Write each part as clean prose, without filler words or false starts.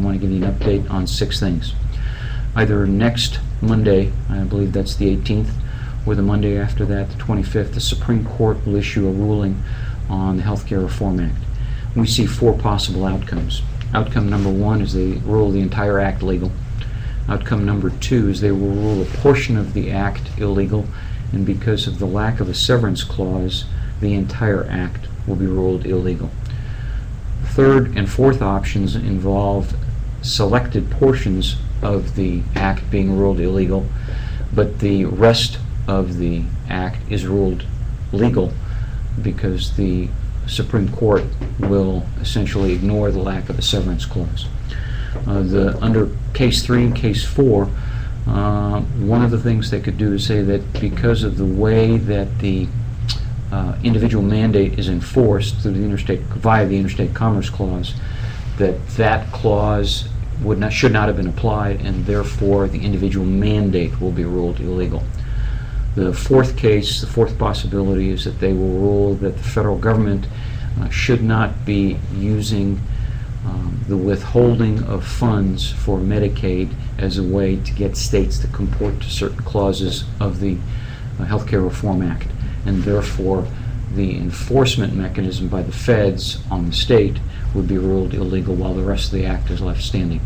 want to give you an update on 6 things. Either next Monday, I believe that's the 18th, or the Monday after that, the 25th, the Supreme Court will issue a ruling on the Healthcare Reform Act. We see 4 possible outcomes. Outcome number 1 is they rule the entire act legal. Outcome number 2 is they will rule a portion of the act illegal, and because of the lack of a severance clause, the entire act will be ruled illegal. Third and fourth options involve selected portions of the act being ruled illegal, but the rest of the act is ruled legal because the Supreme Court will essentially ignore the lack of a severance clause. Under Case 3 and Case 4, one of the things they could do is say that because of the way that the individual mandate is enforced through the via the Interstate Commerce Clause, that clause should not have been applied, and therefore the individual mandate will be ruled illegal. The fourth case, the fourth possibility, is that they will rule that the federal government should not be using the withholding of funds for Medicaid as a way to get states to comport to certain clauses of the Healthcare Reform Act, and therefore the enforcement mechanism by the feds on the state would be ruled illegal while the rest of the act is left standing.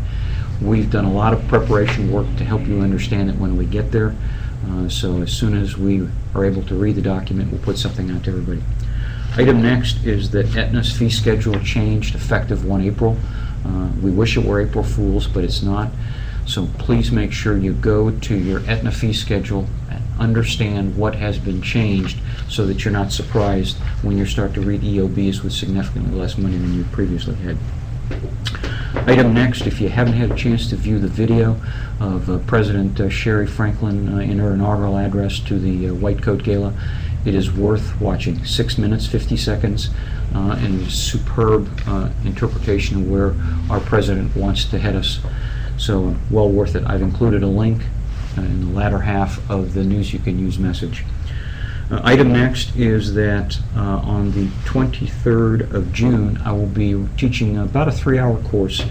We've done a lot of preparation work to help you understand it when we get there, so as soon as we are able to read the document, we'll put something out to everybody. Item next is that Aetna's fee schedule changed effective 1 April. We wish it were April Fool's, but it's not. So please make sure you go to your Aetna fee schedule and understand what has been changed so that you're not surprised when you start to read EOBs with significantly less money than you previously had. Item next, if you haven't had a chance to view the video of President Sherry Franklin in her inaugural address to the White Coat Gala, it is worth watching. 6 minutes, 50 seconds, and a superb interpretation of where our president wants to head us. So well worth it. I've included a link in the latter half of the News You Can Use message. Item next is that on the 23rd of June, I will be teaching about a 3-hour course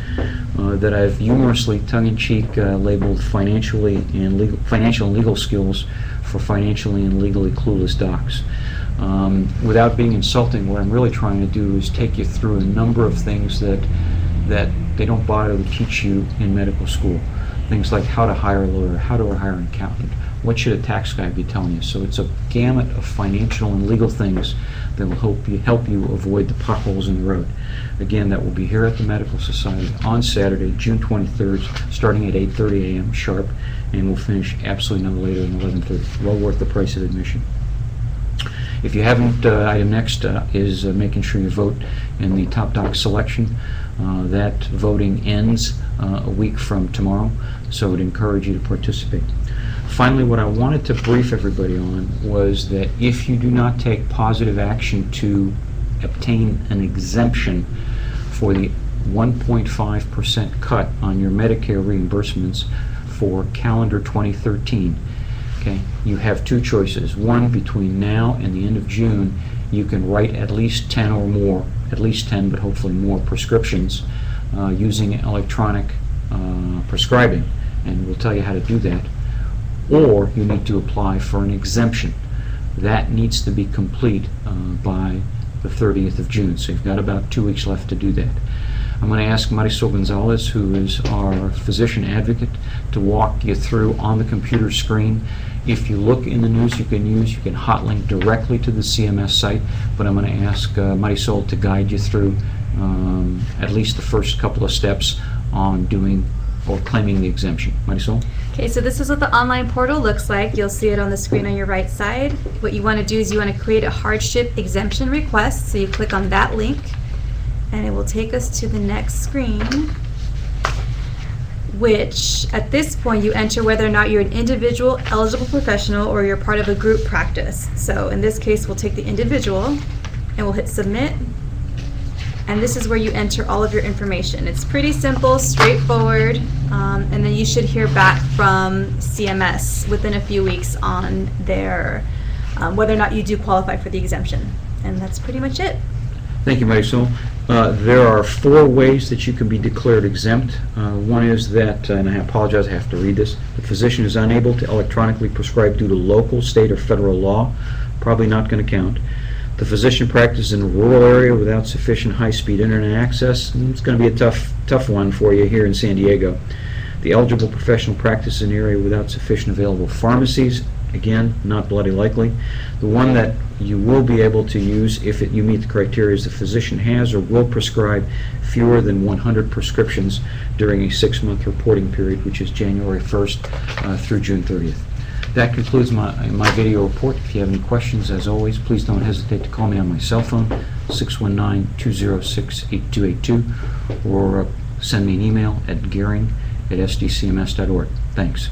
that I've humorously, tongue-in-cheek, labeled Financial and Legal Skills for Financially and Legally Clueless Docs. Without being insulting, what I'm really trying to do is take you through a number of things that they don't bother to teach you in medical school. Things like how to hire a lawyer, how to hire an accountant, what should a tax guy be telling you. So it's a gamut of financial and legal things that will help you avoid the potholes in the road. Again, that will be here at the Medical Society on Saturday, June 23rd, starting at 8:30 a.m. sharp, and we'll finish absolutely no later than 11:30. Well worth the price of admission. If you haven't, item next is making sure you vote in the Top Doc selection. That voting ends a week from tomorrow, so I would encourage you to participate. Finally, what I wanted to brief everybody on was that if you do not take positive action to obtain an exemption for the 1.5% cut on your Medicare reimbursements for calendar 2013, okay, you have 2 choices. One, between now and the end of June, you can write at least 10 or more, at least 10, but hopefully more prescriptions using electronic prescribing, and we'll tell you how to do that. Or you need to apply for an exemption. That needs to be complete by the 30th of June, so you've got about 2 weeks left to do that. I'm going to ask Marisol Gonzalez, who is our physician advocate, to walk you through on the computer screen. If you look in the News You Can Use, you can hot link directly to the CMS site, but I'm going to ask Marisol to guide you through at least the first couple of steps on doing or claiming the exemption. Marisol? Okay, so this is what the online portal looks like. You'll see it on the screen on your right side. What you want to do is you want to create a hardship exemption request. So you click on that link, and it will take us to the next screen, which at this point you enter whether or not you're an individual eligible professional or you're part of a group practice. So in this case, we'll take the individual and we'll hit submit. And this is where you enter all of your information. It's pretty simple, straightforward, and then you should hear back from CMS within a few weeks on their whether or not you do qualify for the exemption. And that's pretty much it. Thank you, Marisol. There are 4 ways that you can be declared exempt. One is that, and I apologize, I have to read this, the physician is unable to electronically prescribe due to local, state, or federal law. Probably not going to count. The physician practices in a rural area without sufficient high-speed internet access. It's going to be a tough one for you here in San Diego. The eligible professional practice in an area without sufficient available pharmacies. Again, not bloody likely. The one that you will be able to use if you meet the criteria is the physician has or will prescribe fewer than 100 prescriptions during a 6-month reporting period, which is January 1st through June 30th. That concludes my video report. If you have any questions, as always, please don't hesitate to call me on my cell phone, 619-206-8282, or send me an email at Gehring@sdcms.org. Thanks.